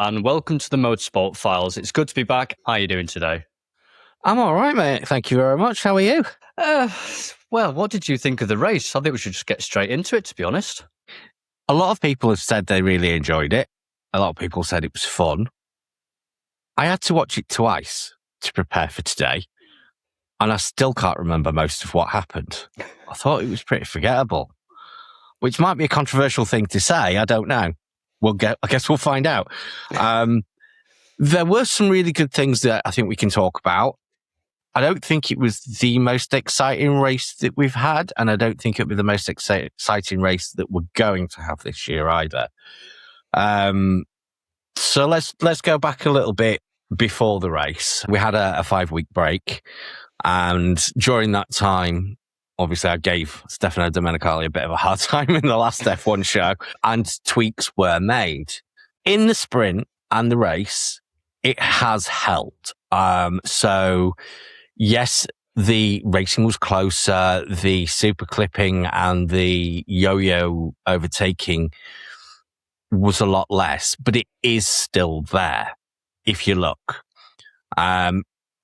and welcome to the Motorsport Files. It's good to be back. How are you doing today? I'm all right, mate. Thank you very much. How are you? Well, what did you think of the race? I think we should just get straight into it, to be honest. A lot of people have said they really enjoyed it. A lot of people said it was fun. I had to watch it twice to prepare for today, and I still can't remember most of what happened. I thought it was pretty forgettable, which might be a controversial thing to say. I don't know. I guess we'll find out. There were some really good things that I think we can talk about. I don't think it was the most exciting race that we've had, and I don't think it'll be the most exciting race that we're going to have this year either. So let's go back a little bit before the race. We had a 5-week break, and during that time, obviously I gave Stefano Domenicali a bit of a hard time in the last F1 show, and tweaks were made. In the sprint and the race, it has helped. So yes, the racing was closer, the super clipping and the yo-yo overtaking was a lot less, but it is still there if you look.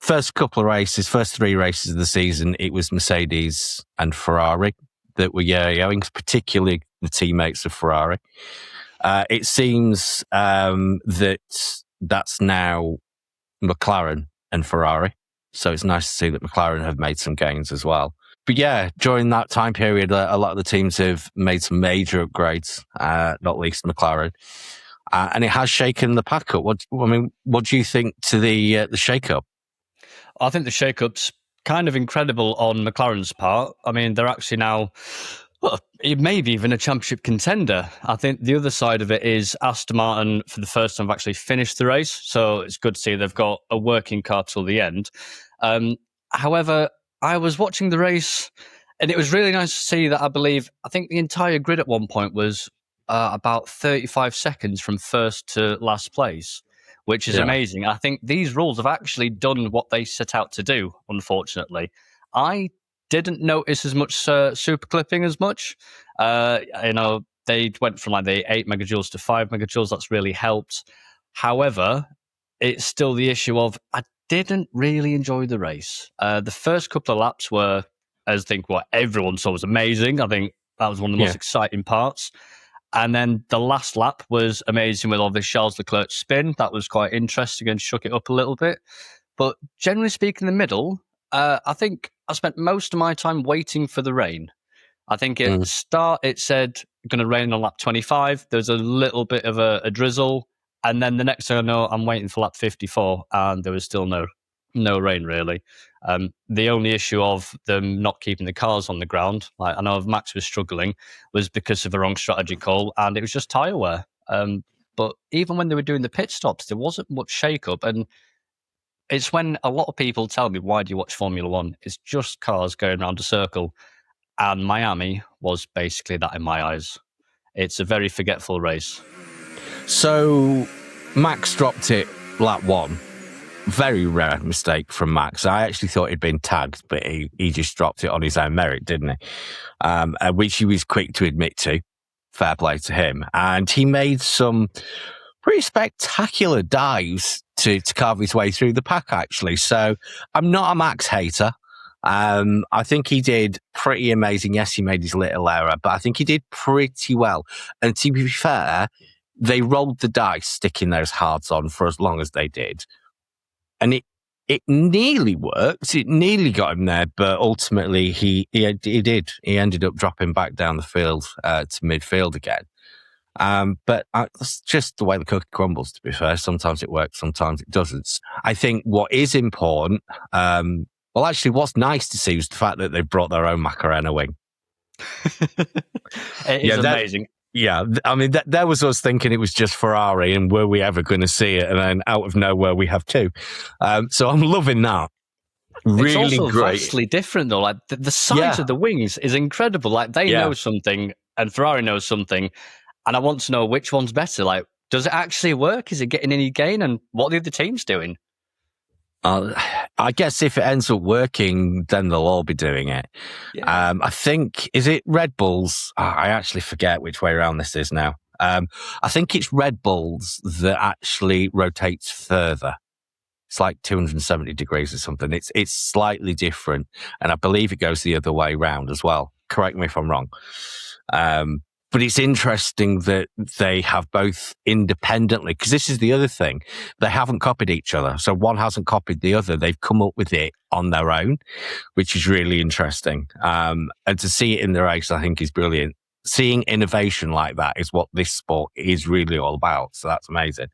First 3 races of the season, it was Mercedes and Ferrari that were yo-yoing, particularly the teammates of Ferrari. It seems that's now McLaren and Ferrari. So it's nice to see that McLaren have made some gains as well. But yeah, during that time period, a lot of the teams have made some major upgrades, not least McLaren. And it has shaken the pack up. What do you think to the shake-up? I think the shake-up's kind of incredible on McLaren's part. I mean, they're actually now, maybe even a championship contender. I think the other side of it is Aston Martin, for the first time, have actually finished the race. So it's good to see they've got a working car till the end. However, I was watching the race, and it was really nice to see that I think the entire grid at one point was about 35 seconds from first to last place, which is amazing. I think these rules have actually done what they set out to do, unfortunately. I didn't notice as much super clipping as much. They went from like the 8 megajoules to 5 megajoules. That's really helped. However, it's still the issue of I didn't really enjoy the race. The first couple of laps were, I think, what everyone saw was amazing. I think that was one of the most exciting parts. And then the last lap was amazing with all this Charles Leclerc spin. That was quite interesting and shook it up a little bit. But generally speaking, in the middle, I think I spent most of my time waiting for the rain. I think at the start it said going to rain on lap 25. There's a little bit of a drizzle. And then the next thing I know, I'm waiting for lap 54, and there was still no rain, really. The only issue of them not keeping the cars on the ground, like I know Max was struggling, was because of the wrong strategy call, and it was just tyre wear. But even when they were doing the pit stops, there wasn't much shake-up. And it's when a lot of people tell me, why do you watch Formula One? It's just cars going around a circle. And Miami was basically that in my eyes. It's a very forgetful race. So Max dropped it lap 1. Very rare mistake from Max. I actually thought he'd been tagged, but he just dropped it on his own merit, didn't he? Which he was quick to admit to. Fair play to him. And he made some pretty spectacular dives to carve his way through the pack, actually. So I'm not a Max hater. I think he did pretty amazing. Yes, he made his little error, but I think he did pretty well. And to be fair, they rolled the dice sticking those hards on for as long as they did. And it nearly worked. It nearly got him there, but ultimately he did. He ended up dropping back down the field to midfield again. But that's just the way the cookie crumbles, to be fair. Sometimes it works, sometimes it doesn't. I think what is important, what's nice to see was the fact that they brought their own Macarena wing. It is amazing. Yeah, I mean, that was us thinking it was just Ferrari, and were we ever going to see it? And then out of nowhere, we have two. So I'm loving that. Really it's also great. Vastly different, though. Like the size of the wings is incredible. Like they know something, and Ferrari knows something, and I want to know which one's better. Like, does it actually work? Is it getting any gain? And what are the other teams doing? I guess if it ends up working, then they'll all be doing it. Yeah. I think, is it Red Bulls? I actually forget which way around this is now. I think it's Red Bulls that actually rotates further. It's like 270 degrees or something. It's slightly different, and I believe it goes the other way round as well. Correct me if I'm wrong. But it's interesting that they have both independently, because this is the other thing. They haven't copied each other. So one hasn't copied the other. They've come up with it on their own, which is really interesting. And to see it in the race, I think is brilliant. Seeing innovation like that is what this sport is really all about. So that's amazing.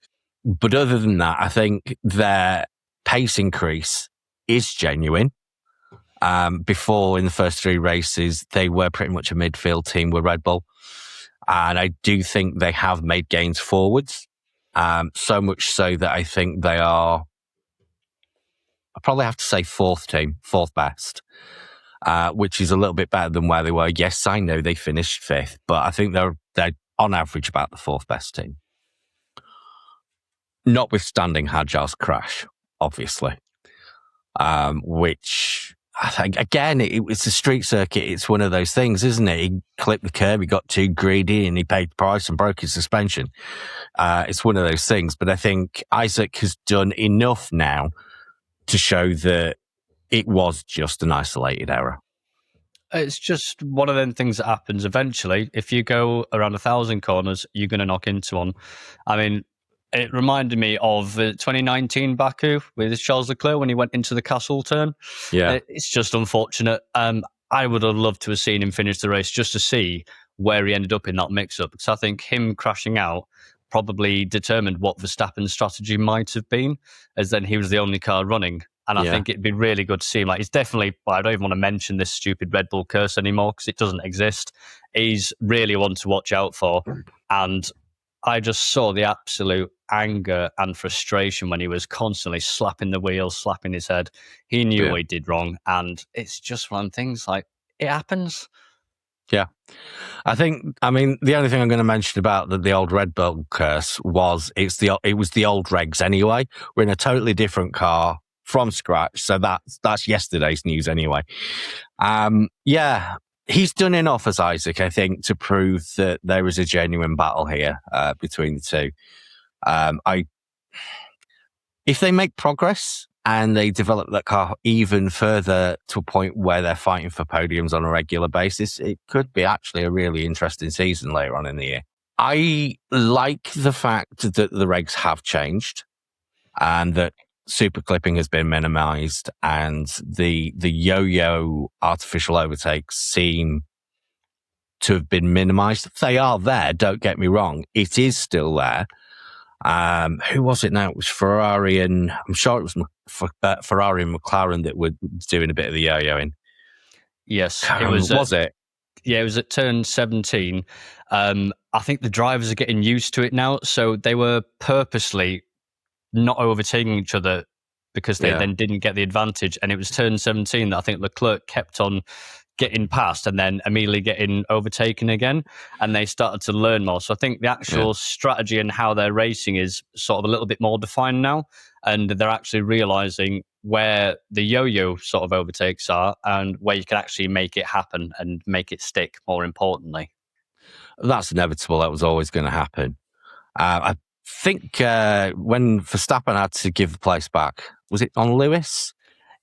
But other than that, I think their pace increase is genuine. Before, in the first three races, they were pretty much a midfield team with Red Bull. And I do think they have made gains forwards. So much so that I think they are, I probably have to say fourth best, which is a little bit better than where they were. Yes, I know they finished fifth, but I think they're on average about the fourth best team. Notwithstanding Hadjar's crash, obviously, which I think, again, it's a street circuit. It's one of those things, isn't it? He clipped the curb, he got too greedy, and he paid the price and broke his suspension. It's one of those things. But I think Isaac has done enough now to show that it was just an isolated error. It's just one of them things that happens eventually. If you go around 1,000 corners, you're going to knock into one. I mean, it reminded me of 2019 Baku with Charles Leclerc when he went into the castle turn. Yeah. It's just unfortunate. I would have loved to have seen him finish the race just to see where he ended up in that mix-up. Because I think him crashing out probably determined what Verstappen's strategy might have been, as then he was the only car running. And I think it'd be really good to see him. Like, he's definitely, I don't even want to mention this stupid Red Bull curse anymore because it doesn't exist. He's really one to watch out for. And I just saw the absolute anger and frustration when he was constantly slapping the wheels, slapping his head. He knew what he did wrong. And it's just one of things, like, it happens. Yeah. The only thing I'm going to mention about the old Red Bull curse was it was the old regs anyway. We're in a totally different car from scratch. So that's yesterday's news anyway. He's done enough as Isaac, I think, to prove that there is a genuine battle here between the two. If they make progress and they develop that car even further to a point where they're fighting for podiums on a regular basis, it could be actually a really interesting season later on in the year. I like the fact that the regs have changed and that super clipping has been minimized and the yo-yo artificial overtakes seem to have been minimized. They are there, don't get me wrong. It is still there. Who was it now? It was Ferrari and I'm sure it was Ferrari and McLaren that were doing a bit of the yo-yoing. Yes, was it? Yeah, it was at turn 17. I think the drivers are getting used to it now, so they were purposely not overtaking each other because they then didn't get the advantage. And it was turn 17 that I think Leclerc kept on getting past and then immediately getting overtaken again. And they started to learn more. So I think the actual strategy and how they're racing is sort of a little bit more defined now. And they're actually realizing where the yo-yo sort of overtakes are and where you can actually make it happen and make it stick, more importantly. That's inevitable. That was always going to happen. I think when Verstappen had to give the place back, was it on Lewis?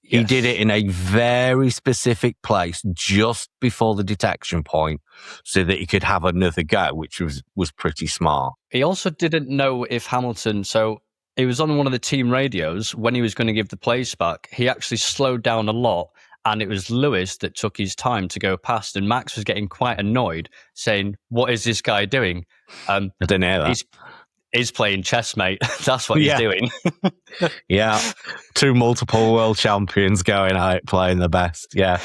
Yes. He did it in a very specific place just before the detection point so that he could have another go, which was pretty smart. He also didn't know if Hamilton, so he was on one of the team radios when he was going to give the place back. He actually slowed down a lot, and it was Lewis that took his time to go past, and Max was getting quite annoyed, saying, "What is this guy doing?" I didn't hear that. He's playing chess, mate. That's what he's doing. Yeah. Two multiple world champions going out playing the best. Yeah.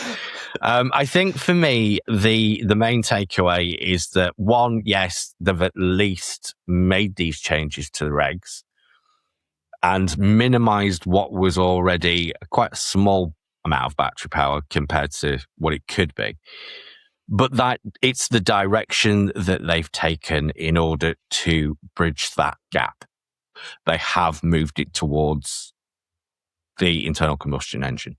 I think for me, the main takeaway is that one, yes, they've at least made these changes to the regs and minimized what was already quite a small amount of battery power compared to what it could be. But that it's the direction that they've taken in order to bridge that gap. They have moved it towards the internal combustion engine,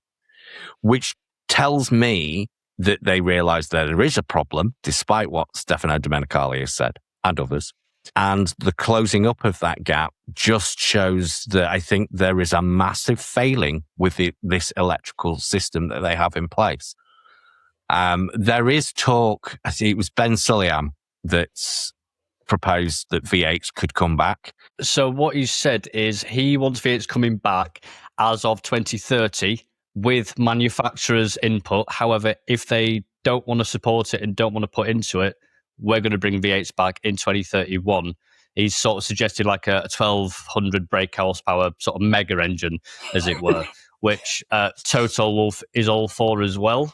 which tells me that they realize that there is a problem, despite what Stefano Domenicali has said and others. And the closing up of that gap just shows that I think there is a massive failing with this electrical system that they have in place. There is talk, I think it was Ben Sulayem that's proposed that V8s could come back. So what he said is he wants V8s coming back as of 2030 with manufacturers' input. However, if they don't want to support it and don't want to put into it, we're going to bring V8s back in 2031. He's sort of suggested like a 1200 brake horsepower sort of mega engine, as it were, which Toto Wolff is all for as well.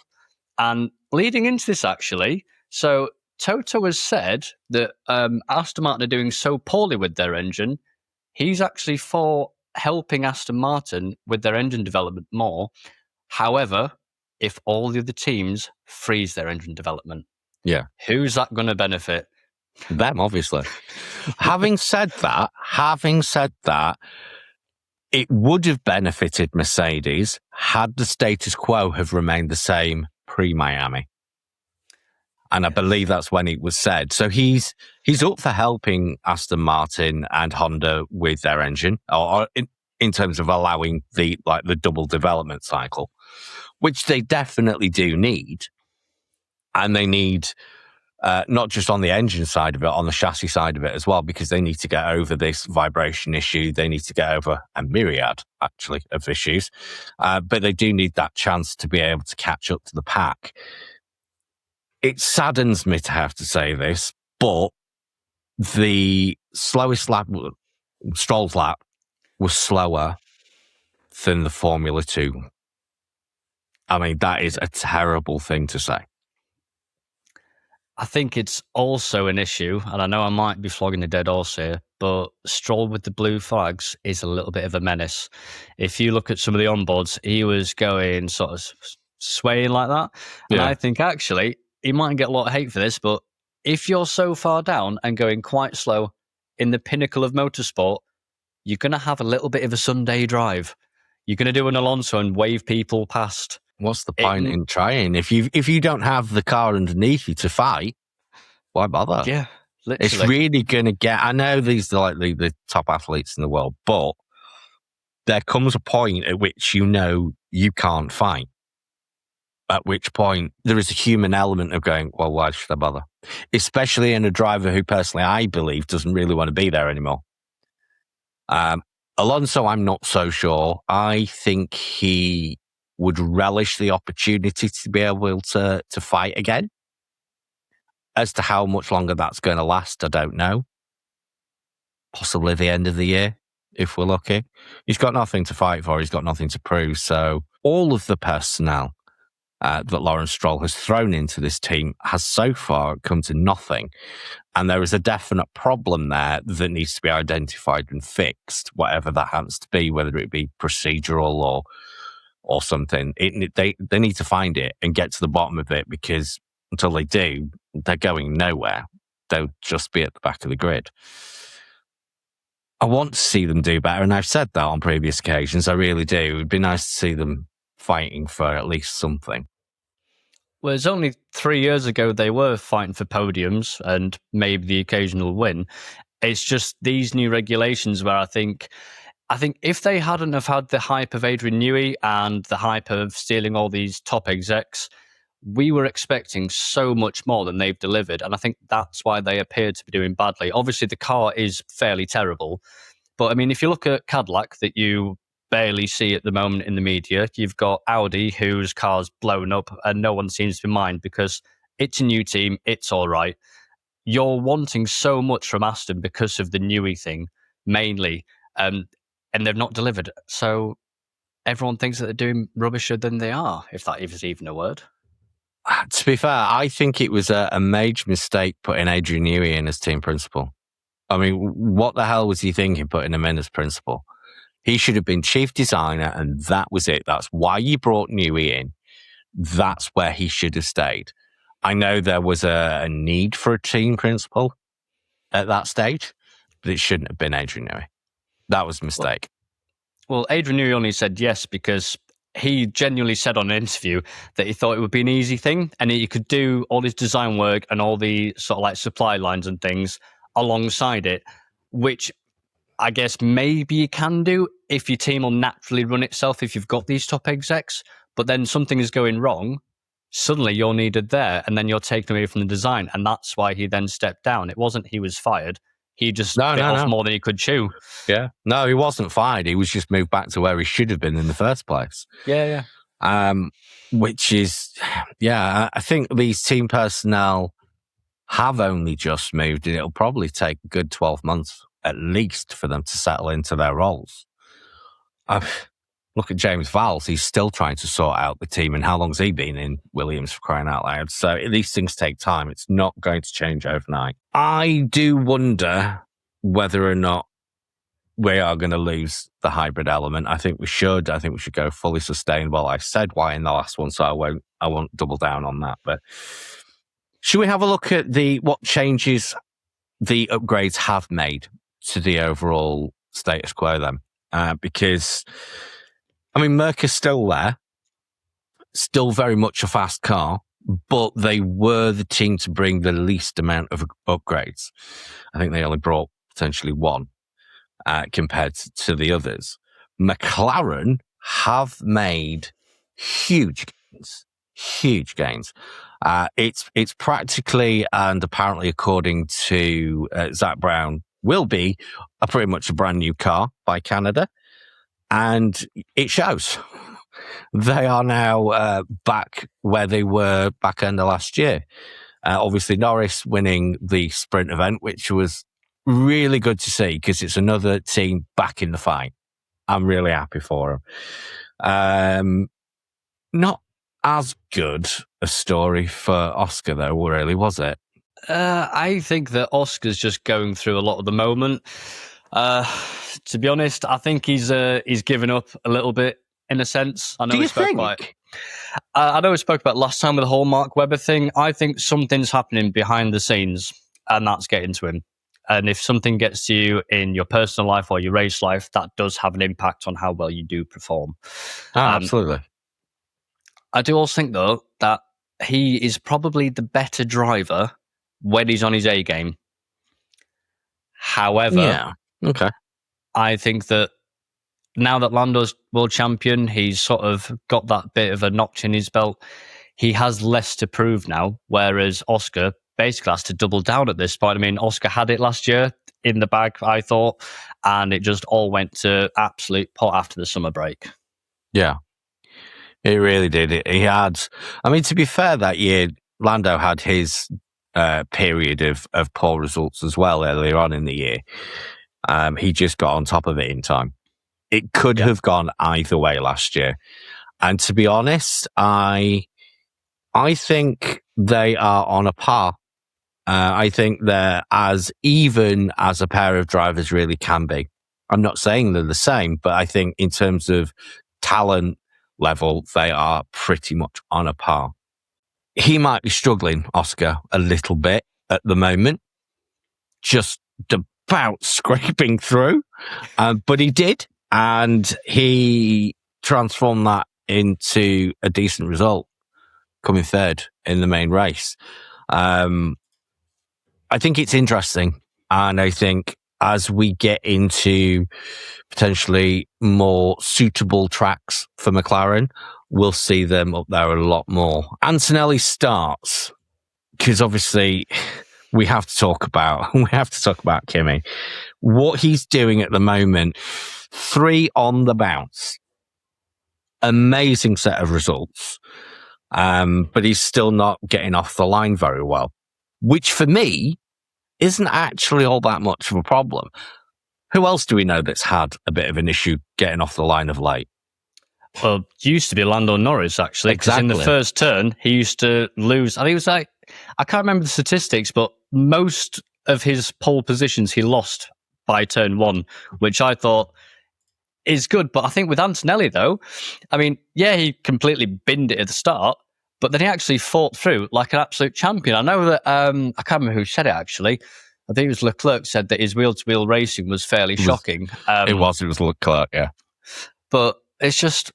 And leading into this, actually, so Toto has said that Aston Martin are doing so poorly with their engine, he's actually for helping Aston Martin with their engine development more. However, if all the other teams freeze their engine development, who's that going to benefit? Them, obviously. Having said that, it would have benefited Mercedes had the status quo have remained the same pre-Miami. And I believe that's when it was said. So he's up for helping Aston Martin and Honda with their engine, or in terms of allowing the double development cycle, which they definitely do need. And they need not just on the engine side of it, on the chassis side of it as well, because they need to get over this vibration issue. They need to get over a myriad, actually, of issues. But they do need that chance to be able to catch up to the pack. It saddens me to have to say this, but the slowest lap, Stroll's lap, was slower than the Formula 2. I mean, that is a terrible thing to say. I think it's also an issue, and I know I might be flogging a dead horse here, but Stroll with the blue flags is a little bit of a menace. If you look at some of the onboards, he was going sort of swaying like that. And I think actually he might get a lot of hate for this, but if you're so far down and going quite slow in the pinnacle of motorsport, you're going to have a little bit of a Sunday drive. You're going to do an Alonso and wave people past. What's the point in trying? If you don't have the car underneath you to fight, why bother? Yeah, literally. It's really going to get... I know these are like the top athletes in the world, but there comes a point at which you know you can't fight. At which point there is a human element of going, well, why should I bother? Especially in a driver who personally I believe doesn't really want to be there anymore. Alonso, I'm not so sure. I think he would relish the opportunity to be able to fight again. As to how much longer that's going to last, I don't know. Possibly the end of the year, if we're lucky. He's got nothing to fight for. He's got nothing to prove. So all of the personnel that Lawrence Stroll has thrown into this team has so far come to nothing. And there is a definite problem there that needs to be identified and fixed, whatever that happens to be, whether it be procedural or something. They need to find it and get to the bottom of it, because until they do, they're going nowhere. They'll just be at the back of the grid. I want to see them do better, and I've said that on previous occasions. I really do. It would be nice to see them fighting for at least something. Well, it's only 3 years ago they were fighting for podiums and maybe the occasional win. It's just these new regulations where I think if they hadn't have had the hype of Adrian Newey and the hype of stealing all these top execs, we were expecting so much more than they've delivered. And I think that's why they appear to be doing badly. Obviously, the car is fairly terrible. But I mean, if you look at Cadillac, that you barely see at the moment in the media, you've got Audi, whose car's blown up and no one seems to mind because it's a new team. It's all right. You're wanting so much from Aston because of the Newey thing, mainly. And they've not delivered. So everyone thinks that they're doing rubbisher than they are, if that is even a word. To be fair, I think it was a major mistake putting Adrian Newey in as team principal. I mean, what the hell was he thinking putting him in as principal? He should have been chief designer, and that was it. That's why you brought Newey in. That's where he should have stayed. I know there was a need for a team principal at that stage, but it shouldn't have been Adrian Newey. That was a mistake. Well, Adrian Newey only said yes because he genuinely said on an interview that he thought it would be an easy thing and he could do all his design work and all the sort of like supply lines and things alongside it, which I guess maybe you can do if your team will naturally run itself if you've got these top execs, but then something is going wrong, suddenly you're needed there, and then you're taken away from the design, and that's why he then stepped down. It wasn't he was fired. He just bit off more than he could chew. Yeah. No, he wasn't fired. He was just moved back to where he should have been in the first place. Yeah. Which is, I think these team personnel have only just moved, and it'll probably take a good 12 months at least for them to settle into their roles. Look at James Vowles. He's still trying to sort out the team, and how long's he been in Williams, for crying out loud? So these things take time. It's not going to change overnight. I do wonder whether or not we are going to lose the hybrid element. I think we should. I think we should go fully sustainable. I said why in the last one, so I won't double down on that. But should we have a look at what changes the upgrades have made to the overall status quo then? Because, I mean, Merc is still there, still very much a fast car, but they were the team to bring the least amount of upgrades. I think they only brought potentially one. Compared to the others. McLaren have made huge gains. It's practically, and apparently according to Zach Brown, will be pretty much a brand new car by Canada. And it shows. They are now back where they were back end of last year. Obviously, Norris winning the sprint event, which was really good to see because it's another team back in the fight. I'm really happy for them. Not as good a story for Oscar, though, really, was it? I think that Oscar's just going through a lot at the moment. To be honest, I think he's given up a little bit in a sense. I know Do you we spoke think? about. I know we spoke about last time with the whole Mark Webber thing. I think something's happening behind the scenes, and that's getting to him. And if something gets to you in your personal life or your race life, that does have an impact on how well you do perform. Absolutely. I do also think, though, that he is probably the better driver when he's on his A game. However, I think that now that Lando's world champion, he's sort of got that bit of a notch in his belt. He has less to prove now, whereas Oscar basically has to double down at this point. I mean, Oscar had it last year in the bag, I thought, and it just all went to absolute pot after the summer break. Yeah, it really did. He had, I mean, to be fair, that year, Lando had his period of poor results as well earlier on in the year. He just got on top of it in time. It could have gone either way last year. And to be honest, I think they are on a par. I think they're as even as a pair of drivers really can be. I'm not saying they're the same, but I think in terms of talent level, they are pretty much on a par. He might be struggling, Oscar, a little bit at the moment, just about scraping through, but he did, and he transformed that into a decent result, coming third in the main race. I think it's interesting, and I think as we get into potentially more suitable tracks for McLaren, we'll see them up there a lot more. Antonelli starts, because obviously we have to talk about Kimi. What he's doing at the moment, 3 on the bounce. Amazing set of results. But he's still not getting off the line very well, which for me isn't actually all that much of a problem. Who else do we know that's had a bit of an issue getting off the line of late? Well, it used to be Lando Norris, actually, because in the first turn, he used to lose. I think it was like, I can't remember the statistics, but most of his pole positions he lost by turn 1, which I thought is good. But I think with Antonelli, though, I mean, yeah, he completely binned it at the start, but then he actually fought through like an absolute champion. I know that, I can't remember who said it, actually. I think it was Leclerc said that his wheel-to-wheel racing was fairly shocking. It was Leclerc, yeah. But it's just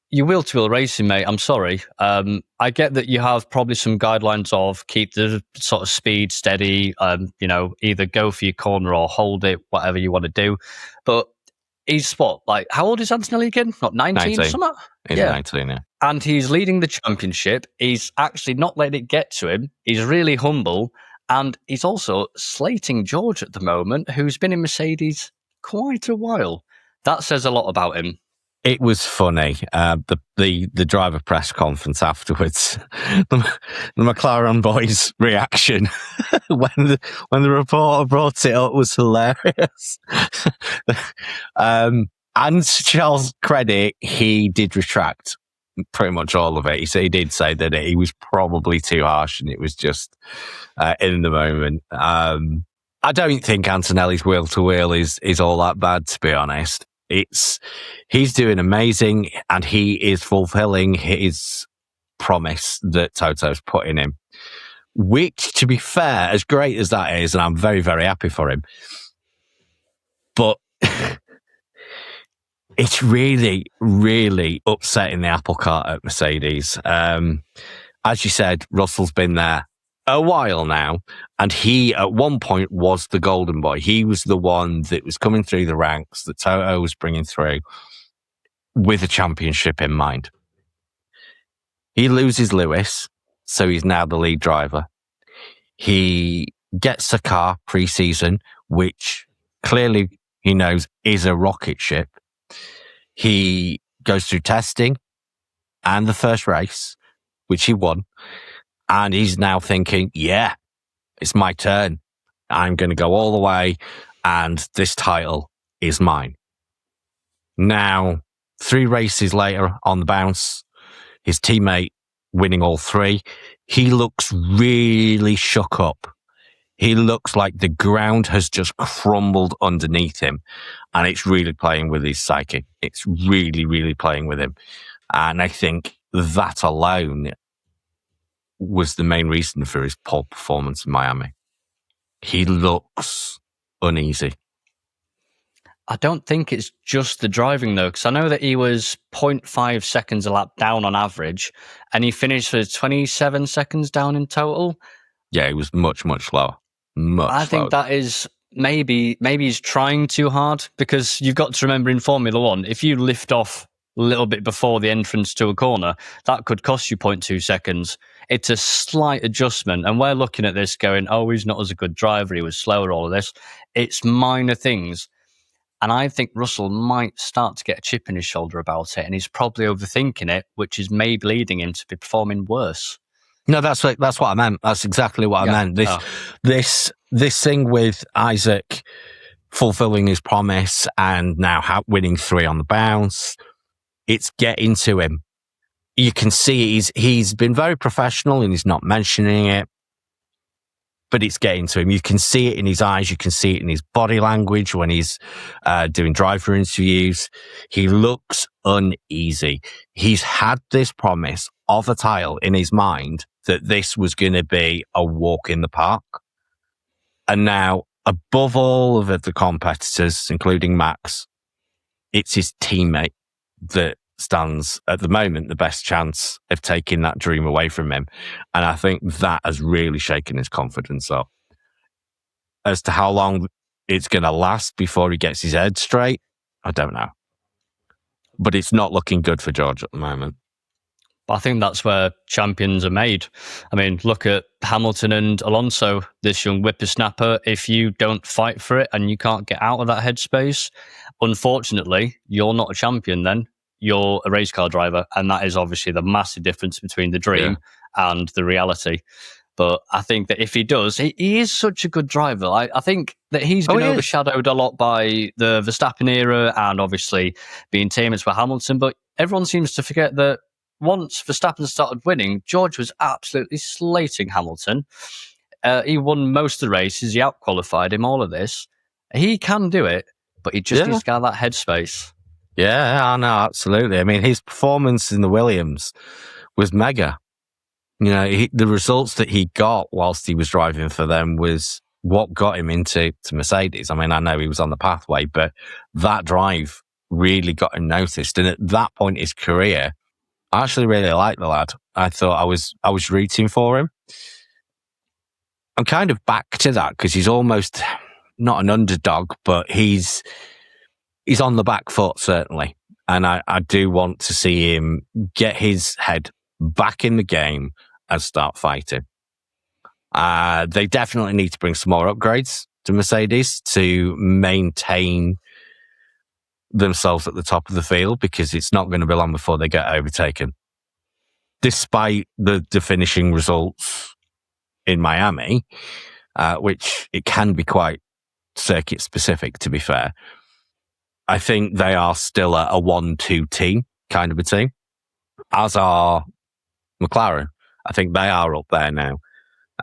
you will-to-will racing, mate. I'm sorry. I get that you have probably some guidelines of keep the sort of speed steady, either go for your corner or hold it, whatever you want to do. But he's what, like, how old is Antonelli again? Not 19 or something? He's 19, yeah. And he's leading the championship. He's actually not letting it get to him. He's really humble. And he's also slating George at the moment, who's been in Mercedes quite a while. That says a lot about him. It was funny. The driver press conference afterwards, the McLaren boys' reaction when the reporter brought it up was hilarious. And to Charles' credit, he did retract pretty much all of it. He did say that he was probably too harsh, and it was just in the moment. I don't think Antonelli's wheel to wheel is all that bad, to be honest. He's doing amazing, and he is fulfilling his promise that Toto's put in him, which, to be fair, as great as that is, and I'm very, very happy for him, but it's really, really upsetting the apple cart at Mercedes. As you said, Russell's been there a while now, and he at one point was the golden boy. He was the one that was coming through the ranks that Toto was bringing through with a championship in mind. He loses Lewis, so he's now the lead driver. He gets a car pre-season, which clearly he knows is a rocket ship. He goes through testing and the first race, which he won. And he's now thinking, yeah, it's my turn. I'm going to go all the way, and this title is mine. Now, 3 races later on the bounce, his teammate winning all 3, he looks really shook up. He looks like the ground has just crumbled underneath him, and it's really playing with his psyche. It's really, really playing with him. And I think that alone was the main reason for his poor performance in Miami. He looks uneasy. I don't think it's just the driving, though, because I know that he was 0.5 seconds a lap down on average, and he finished with 27 seconds down in total. Yeah, he was much, much lower. I think that is maybe he's trying too hard, because you've got to remember in Formula One, if you lift off a little bit before the entrance to a corner, that could cost you 0.2 seconds. It's a slight adjustment, and we're looking at this going, oh, he's not as a good driver, he was slower, all of this. It's minor things. And I think Russell might start to get a chip in his shoulder about it, and he's probably overthinking it, which is maybe leading him to be performing worse. No, that's what I meant. That's exactly what I meant. This thing with Isaac fulfilling his promise and now winning 3 on the bounce, it's getting to him. You can see he's been very professional and he's not mentioning it, but it's getting to him. You can see it in his eyes. You can see it in his body language when he's doing driver interviews. He looks uneasy. He's had this promise of a title in his mind that this was going to be a walk in the park. And now, above all of the competitors, including Max, it's his teammate that stands at the moment the best chance of taking that dream away from him. And I think that has really shaken his confidence up. As to how long it's going to last before he gets his head straight, I don't know. But it's not looking good for George at the moment. I think that's where champions are made. I mean, look at Hamilton and Alonso, this young whippersnapper. If you don't fight for it and you can't get out of that headspace, unfortunately, you're not a champion then. You're a race car driver. And that is obviously the massive difference between the dream and the reality. But I think that if he does, he is such a good driver. I think that he's been overshadowed a lot by the Verstappen era and obviously being teammates with Hamilton. But everyone seems to forget that once Verstappen started winning, George was absolutely slating Hamilton. He won most of the races. He out-qualified him, all of this. He can do it, but he just needs to get out of that headspace. Yeah, I know, absolutely. I mean, his performance in the Williams was mega. You know, the results that he got whilst he was driving for them was what got him into Mercedes. I mean, I know he was on the pathway, but that drive really gotten noticed. And at that point in his career, I actually really liked the lad. I thought I was rooting for him. I'm kind of back to that because he's almost not an underdog, but he's on the back foot, certainly. And I do want to see him get his head back in the game and start fighting. They definitely need to bring some more upgrades to Mercedes to maintain themselves at the top of the field, because it's not going to be long before they get overtaken. Despite the finishing results in Miami, which it can be quite circuit specific, to be fair, I think they are still a 1-2 team, kind of a team, as are McLaren. I think they are up there now.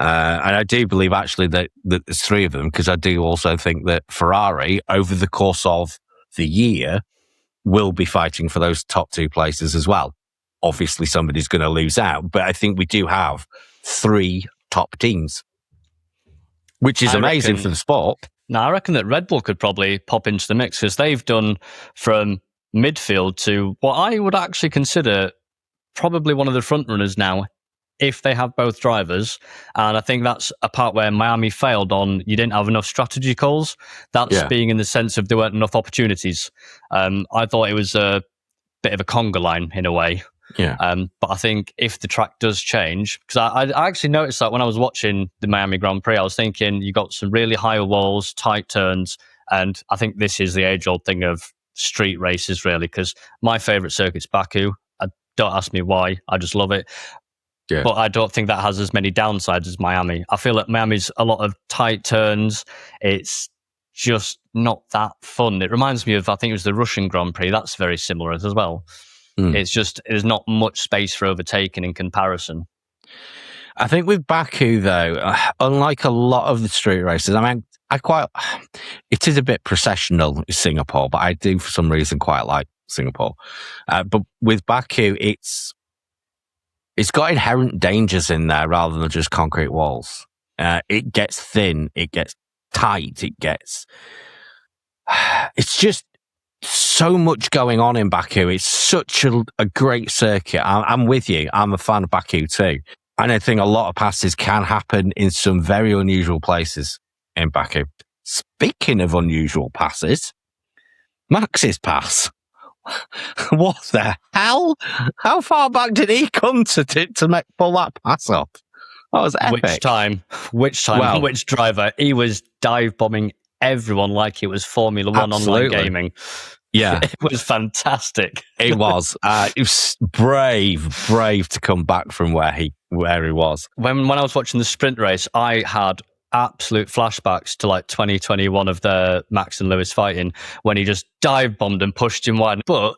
And I do believe actually that there's three of them, because I do also think that Ferrari, over the course of the year, will be fighting for those top two places as well. Obviously, somebody's going to lose out, but I think we do have three top teams, which is amazing for the sport. Now, I reckon that Red Bull could probably pop into the mix, because they've done from midfield to what I would actually consider probably one of the front runners now, if they have both drivers. And I think that's a part where Miami failed on. You didn't have enough strategy calls. That's being in the sense of there weren't enough opportunities. I thought it was a bit of a conga line in a way. Yeah. But I think if the track does change, because I actually noticed that when I was watching the Miami Grand Prix, I was thinking you got some really high walls, tight turns, and I think this is the age-old thing of street races, really, because my favourite circuit's Baku. Don't ask me why, I just love it. Yeah. But I don't think that has as many downsides as Miami. I feel like Miami's a lot of tight turns. It's just not that fun. It reminds me of, I think it was the Russian Grand Prix. That's very similar as well. It's just, there's not much space for overtaking in comparison. I think with Baku, though, unlike a lot of the street races, I mean, it is a bit processional in Singapore, but I do for some reason quite like Singapore. But with Baku, it's got inherent dangers in there rather than just concrete walls. It gets thin, it gets tight, it's just so much going on in Baku. It's such a great circuit. I'm with you. I'm a fan of Baku too. And I think a lot of passes can happen in some very unusual places in Baku. Speaking of unusual passes, Max's pass. What the hell? How far back did he come to pull that pass off? That was epic. Which time? Well, which driver? He was dive bombing everyone like it was Formula One online gaming. Yeah. It was fantastic. It was. It was brave to come back from where he was. When I was watching the sprint race, I had absolute flashbacks to like 2021 of the Max and Lewis fighting, when he just dive bombed and pushed him wide. But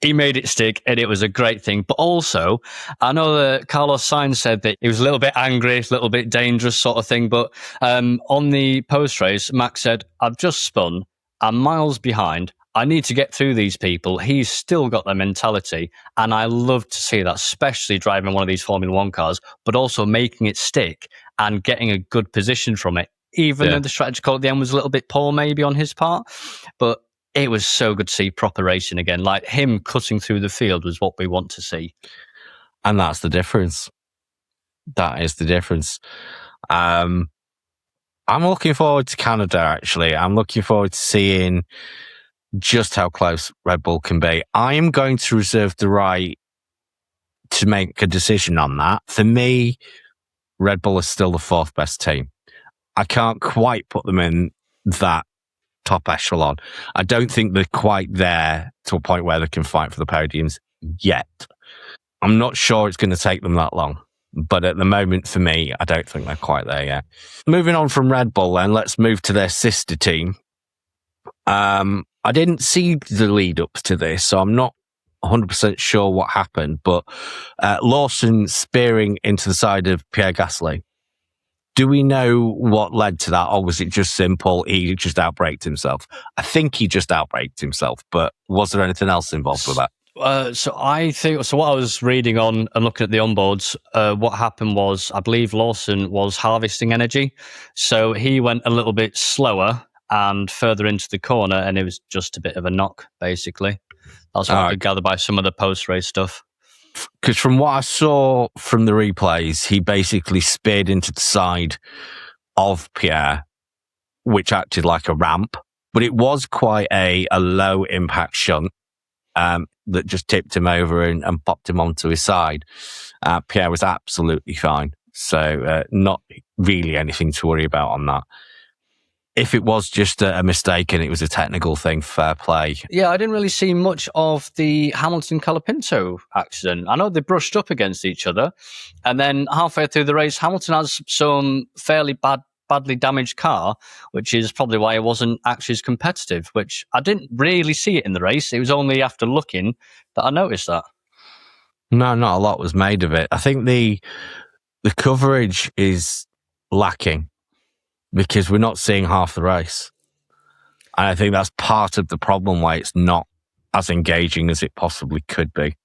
he made it stick, and it was a great thing. But also, I know that Carlos Sainz said that he was a little bit angry, a little bit dangerous sort of thing. But on the post-race, Max said, I've just spun, I'm miles behind, I need to get through these people. He's still got their mentality, and I love to see that, especially driving one of these Formula One cars, but also making it stick and getting a good position from it, even though the strategy call at the end was a little bit poor maybe on his part. But it was so good to see proper racing again. Like, him cutting through the field was what we want to see. And that's the difference. That is the difference. I'm looking forward to Canada, actually. I'm looking forward to seeing just how close Red Bull can be. I am going to reserve the right to make a decision on that. For me, Red Bull is still the fourth best team. I can't quite put them in that top echelon. I don't think they're quite there to a point where they can fight for the podiums yet. I'm not sure it's going to take them that long. But at the moment, for me, I don't think they're quite there yet. Moving on from Red Bull, then, let's move to their sister team. I didn't see the lead up to this, so I'm not 100% sure what happened. But Lawson spearing into the side of Pierre Gasly. Do we know what led to that, or was it just simple? He just outbraked himself. I think he just outbraked himself, but was there anything else involved with that? So what I was reading on and looking at the onboards, what happened was, I believe Lawson was harvesting energy. So he went a little bit slower and further into the corner, and it was just a bit of a knock, basically. That's what I could gather by some of the post-race stuff. Because from what I saw from the replays, he basically speared into the side of Pierre, which acted like a ramp, but it was quite a low impact shunt that just tipped him over and popped him onto his side. Pierre was absolutely fine. So not really anything to worry about on that. If it was just a mistake and it was a technical thing, fair play. Yeah, I didn't really see much of the Hamilton-Colapinto accident. I know they brushed up against each other, and then halfway through the race, Hamilton has some fairly badly damaged car, which is probably why it wasn't actually as competitive, which I didn't really see it in the race. It was only after looking that I noticed that. No, not a lot was made of it. I think the coverage is lacking, because we're not seeing half the race. And I think that's part of the problem why it's not as engaging as it possibly could be.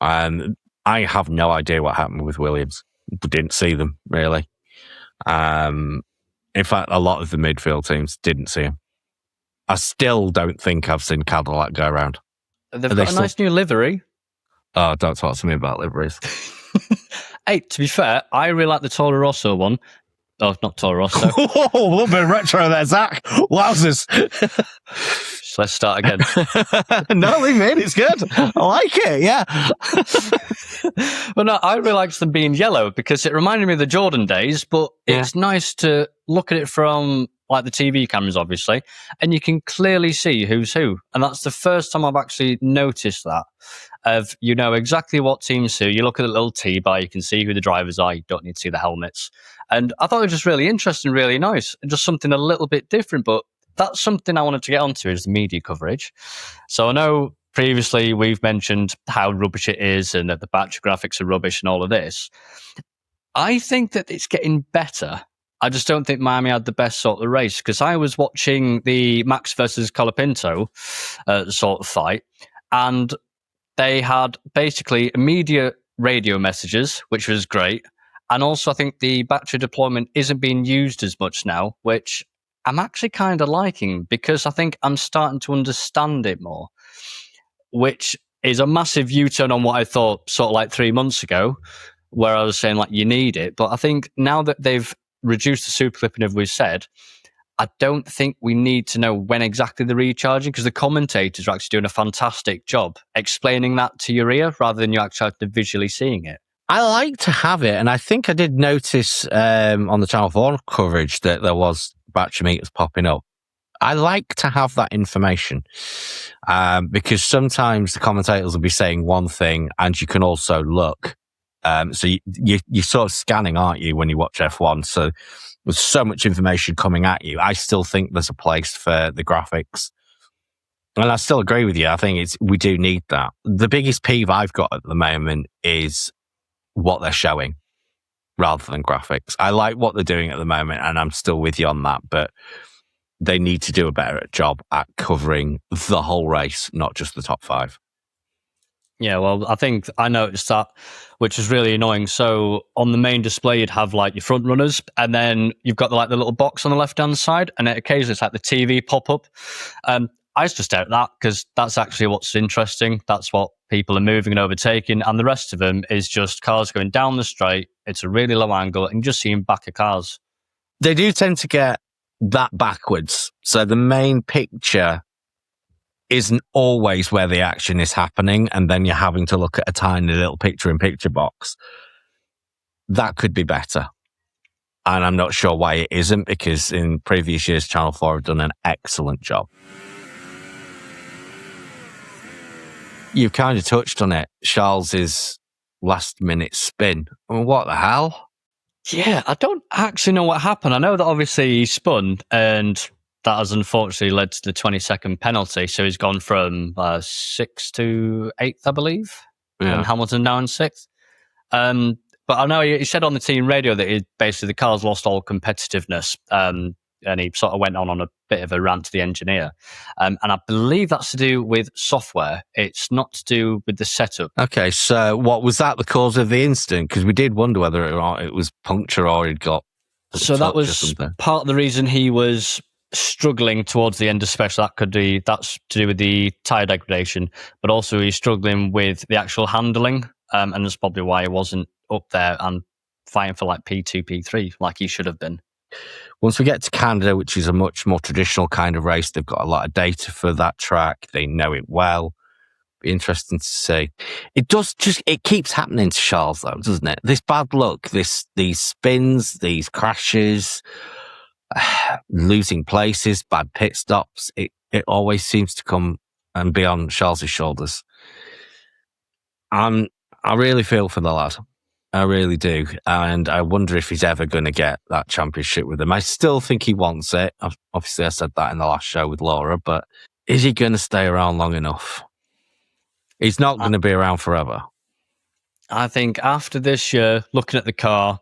I have no idea what happened with Williams. We didn't see them, really. In fact, a lot of the midfield teams didn't see him. I still don't think I've seen Cadillac go around. They've got a nice new livery. Oh, don't talk to me about liveries. Hey, to be fair, I really like the Toro Rosso one. Oh, not Toro Rosso. Whoa, a little bit of retro there, Zach. Wowzers. So let's start again. No, leave me in. It's good. I like it, yeah. Well, no, I really liked them being yellow because it reminded me of the Jordan days, but it's nice to look at it from like the TV cameras, obviously, and you can clearly see who's who. And that's the first time I've actually noticed that. You know exactly what team's who. You look at the little T-bar, you can see who the drivers are. You don't need to see the helmets. And I thought it was just really interesting, really nice, and just something a little bit different. But that's something I wanted to get onto is the media coverage. So I know previously we've mentioned how rubbish it is and that the battery graphics are rubbish and all of this. I think that it's getting better. I just don't think Miami had the best sort of race, because I was watching the Max versus Colapinto sort of fight, and they had basically immediate radio messages, which was great. And also I think the battery deployment isn't being used as much now, which I'm actually kind of liking, because I think I'm starting to understand it more, which is a massive U-turn on what I thought sort of like 3 months ago, where I was saying like you need it. But I think now that they've reduced the super clipping, as we said, I don't think we need to know when exactly they're recharging, because the commentators are actually doing a fantastic job explaining that to your ear rather than you actually visually seeing it. I like to have it, and I think I did notice on the Channel 4 coverage that there was battery meters popping up. I like to have that information because sometimes the commentators will be saying one thing and you can also look. So you're sort of scanning, aren't you, when you watch F1? So with so much information coming at you, I still think there's a place for the graphics. And I still agree with you. I think we do need that. The biggest peeve I've got at the moment is what they're showing rather than graphics. I like what they're doing at the moment, and I'm still with you on that, but they need to do a better job at covering the whole race, not just the top five. Yeah, well, I think I noticed that, which is really annoying. So on the main display, you'd have like your front runners, and then you've got the little box on the left-hand side, and occasionally it's like the TV pop-up. I just doubt that, because that's actually what's interesting. That's what people are moving and overtaking, and the rest of them is just cars going down the straight. It's a really low angle, and just seeing back of cars. They do tend to get that backwards. So the main picture isn't always where the action is happening, and then you're having to look at a tiny little picture-in-picture box. That could be better. And I'm not sure why it isn't, because in previous years, Channel 4 have done an excellent job. You've kind of touched on it. Charles's last-minute spin. What the hell? Yeah, I don't actually know what happened. I know that obviously he spun, and that has unfortunately led to the 20-second penalty. So he's gone from 6th to 8th, I believe. Yeah. And Hamilton now in 6th. But I know he said on the team radio that basically the car's lost all competitiveness. And he sort of went on a bit of a rant to the engineer. And I believe that's to do with software. It's not to do with the setup. Okay, so what was that the cause of the incident? Because we did wonder whether it was puncture or he'd got... So that was part of the reason he was struggling towards the end, especially that's to do with the tyre degradation, but also he's struggling with the actual handling, and that's probably why he wasn't up there and fighting for like P2, P3 like he should have been. Once we get to Canada, which is a much more traditional kind of race, they've got a lot of data for that track. They know it well. Be interesting to see. It keeps happening to Charles though, doesn't it? This bad luck, these spins, these crashes, losing places, bad pit stops. It always seems to come and be on Charles's shoulders. I really feel for the lad. I really do. And I wonder if he's ever going to get that championship with them. I still think he wants it. Obviously, I said that in the last show with Laura, but is he going to stay around long enough? He's not going to be around forever. I think after this year, looking at the car,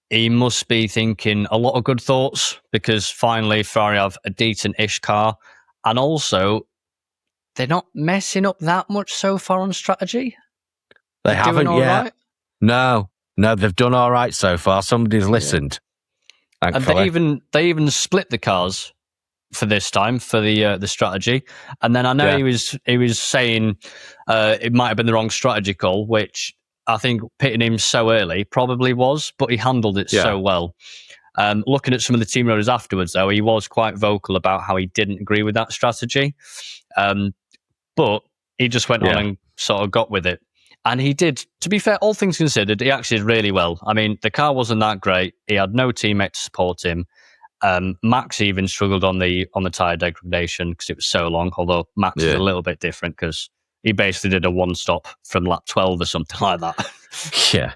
he must be thinking a lot of good thoughts, because finally Ferrari have a decent-ish car. And also, they're not messing up that much so far on strategy. They haven't yet. Right? No, they've done all right so far. Somebody's listened. And they even split the cars for this time for the strategy. And then I know he was saying it might have been the wrong strategy call, which I think pitting him so early probably was, but he handled it so well. Looking at some of the team riders afterwards, though, he was quite vocal about how he didn't agree with that strategy. But he just went on and sort of got with it. And he did, to be fair, all things considered, he actually did really well. I mean, the car wasn't that great. He had no teammate to support him. Max even struggled on the tyre degradation because it was so long, although Max is a little bit different because he basically did a one-stop from lap 12 or something like that. Yeah.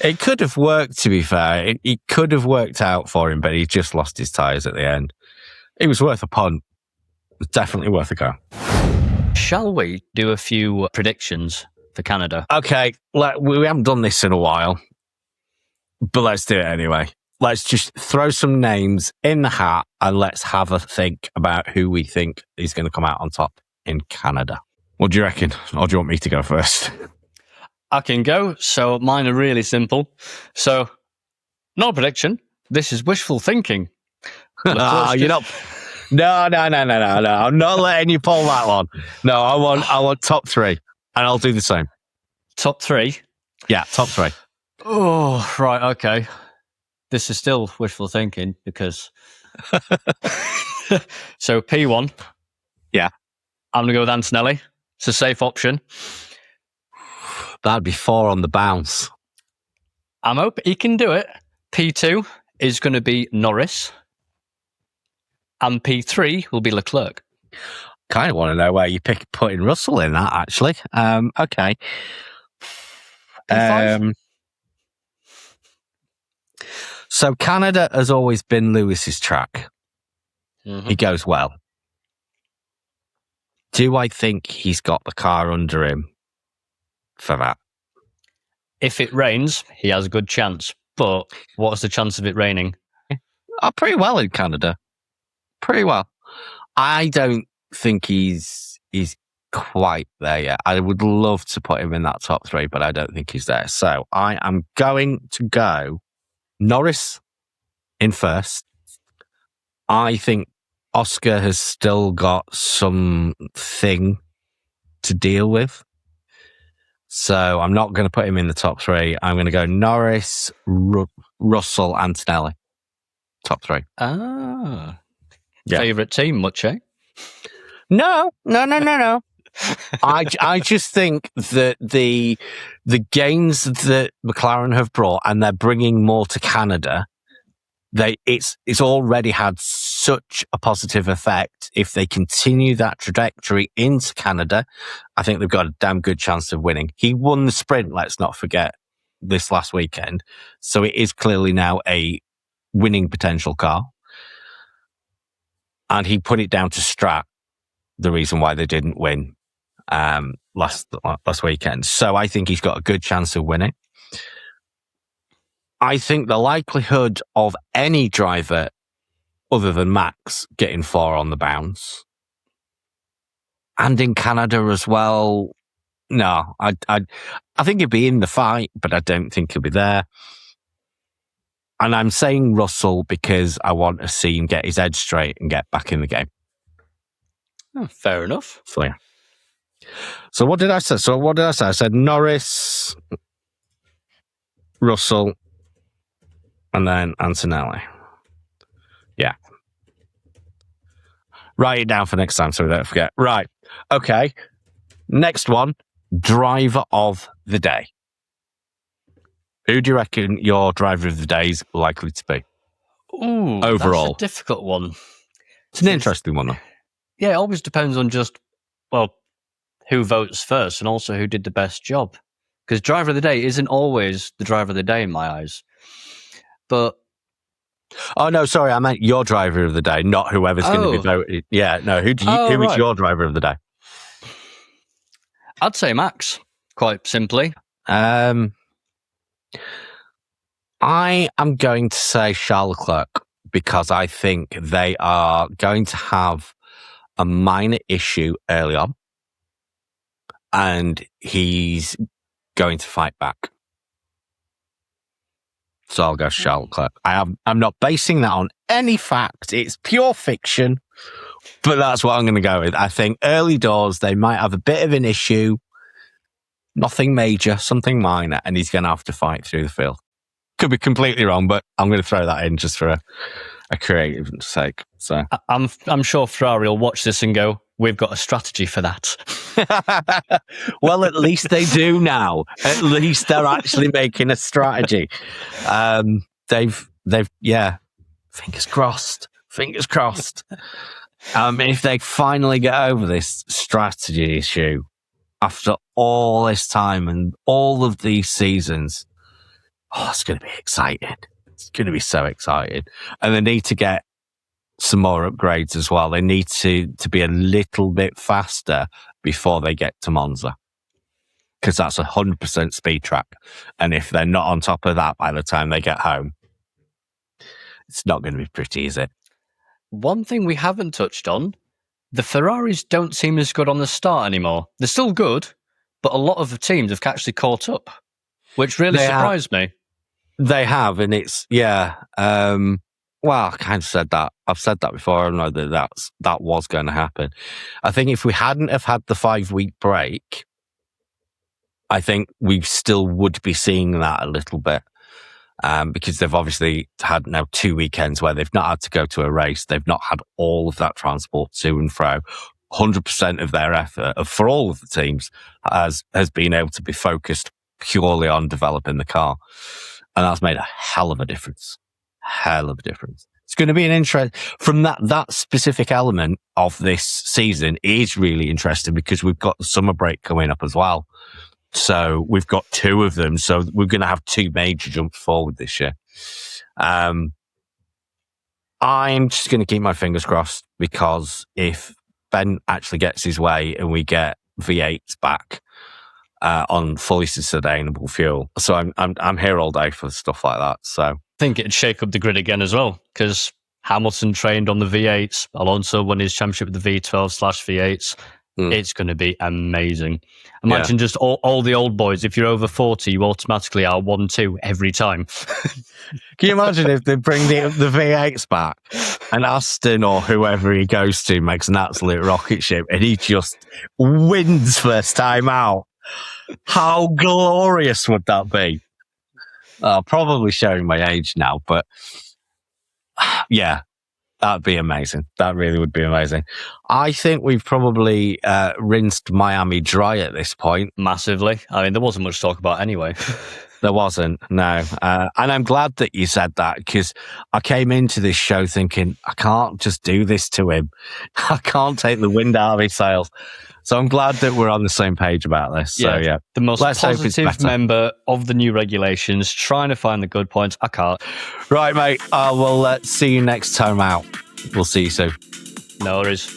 It could have worked, to be fair. It could have worked out for him, but he just lost his tyres at the end. It was worth a punt. It was definitely worth a go. Shall we do a few predictions for Canada? Okay, we haven't done this in a while, but let's do it anyway. Let's just throw some names in the hat and let's have a think about who we think is going to come out on top in Canada. What do you reckon? Or do you want me to go first? I can go. So mine are really simple. So, not a prediction. This is wishful thinking. You're not. No. I'm not letting you pull that one. No, I want top three. And I'll do the same. Top three? Yeah, top three. Oh, right, okay. This is still wishful thinking because... So, P1. Yeah. I'm going to go with Antonelli. It's a safe option. That'd be 4 on the bounce. I'm hoping he can do it. P2 is going to be Norris. And P3 will be Leclerc. Kind of want to know where you putting Russell in that, actually. Okay. So Canada has always been Lewis's track. Mm-hmm. He goes well. Do I think he's got the car under him for that? If it rains, he has a good chance. But what's the chance of it raining? Pretty well in Canada. Pretty well. I don't think he's quite there yet. I would love to put him in that top 3, but I don't think he's there. So I am going to go Norris in first. I think Oscar has still got something to deal with. So I'm not going to put him in the top 3. I'm going to go Norris, Russell, Antonelli. Top 3. Ah. Yeah. Favourite team, much, eh? No. I just think that the gains that McLaren have brought, and they're bringing more to Canada, it's already had such a positive effect. If they continue that trajectory into Canada, I think they've got a damn good chance of winning. He won the sprint, let's not forget, this last weekend. So it is clearly now a winning potential car. And he put it down to Strat, the reason why they didn't win last weekend. So I think he's got a good chance of winning. I think the likelihood of any driver other than Max getting 4 on the bounce, and in Canada as well, no, I think he'll be in the fight, but I don't think he'll be there. And I'm saying Russell because I want to see him get his head straight and get back in the game. Oh, fair enough. So, yeah. So what did I say? I said Norris, Russell, and then Antonelli. Yeah. Write it down for next time so we don't forget. Right. Okay. Next one, driver of the day. Who do you reckon your driver of the day is likely to be? Ooh, overall. That's a difficult one. It's an interesting one, though. Yeah, it always depends on just, who votes first and also who did the best job. Because driver of the day isn't always the driver of the day in my eyes. But... Oh, no, sorry, I meant your driver of the day, not whoever's going to be voted. Yeah, no, who is your driver of the day? I'd say Max, quite simply. I am going to say Charles Leclerc because I think they are going to have a minor issue early on and he's going to fight back. So I'll go Charles Leclerc. I'm not basing that on any fact. It's pure fiction, but that's what I'm going to go with. I think early doors, they might have a bit of an issue. Nothing major, something minor, and he's going to have to fight through the field. Could be completely wrong, but I'm going to throw that in just for a creative sake. So I'm sure Ferrari will watch this and go, "We've got a strategy for that." Well, at least they do now. At least they're actually making a strategy. They've fingers crossed. If they finally get over this strategy issue after all this time and all of these seasons, it's going to be exciting. It's going to be so exciting. And they need to get some more upgrades as well. They need to be a little bit faster before they get to Monza, because that's 100% speed track. And if they're not on top of that by the time they get home, it's not going to be pretty, is it? One thing we haven't touched on, the Ferraris don't seem as good on the start anymore. They're still good, but a lot of the teams have actually caught up, which really surprised me. They have, and it's, well, I kind of said that. I've said that before. I know that was going to happen. I think if we hadn't have had the 5-week break, I think we still would be seeing that a little bit. Because they've obviously had now 2 weekends where they've not had to go to a race. They've not had all of that transport to and fro. 100% of their effort for all of the teams has been able to be focused purely on developing the car. And that's made a hell of a difference. It's going to be an interest from that specific element of this season is really interesting because we've got the summer break coming up as well. So we've got 2 of them. So we're going to have 2 major jumps forward this year. I'm just going to keep my fingers crossed because if Ben actually gets his way and we get V8s back on fully sustainable fuel, so I'm here all day for stuff like that. So I think it'd shake up the grid again as well because Hamilton trained on the V8s. Alonso won his championship with the V12/V8s. It's going to be amazing. Imagine just all the old boys. If you're over 40, you automatically are 1-2 every time. Can you imagine if they bring the V8s back and Aston or whoever he goes to makes an absolute rocket ship and he just wins first time out? How glorious would that be? Probably showing my age now, but yeah. That'd be amazing. That really would be amazing. I think we've probably rinsed Miami dry at this point. Massively. I mean, there wasn't much to talk about anyway. There wasn't, no. And I'm glad that you said that because I came into this show thinking, I can't just do this to him. I can't take the wind out of his sails. So I'm glad that we're on the same page about this. So, yeah. The most positive member of the new regulations, trying to find the good points. I can't. Right, mate. I will see you next time out. We'll see you soon. No worries.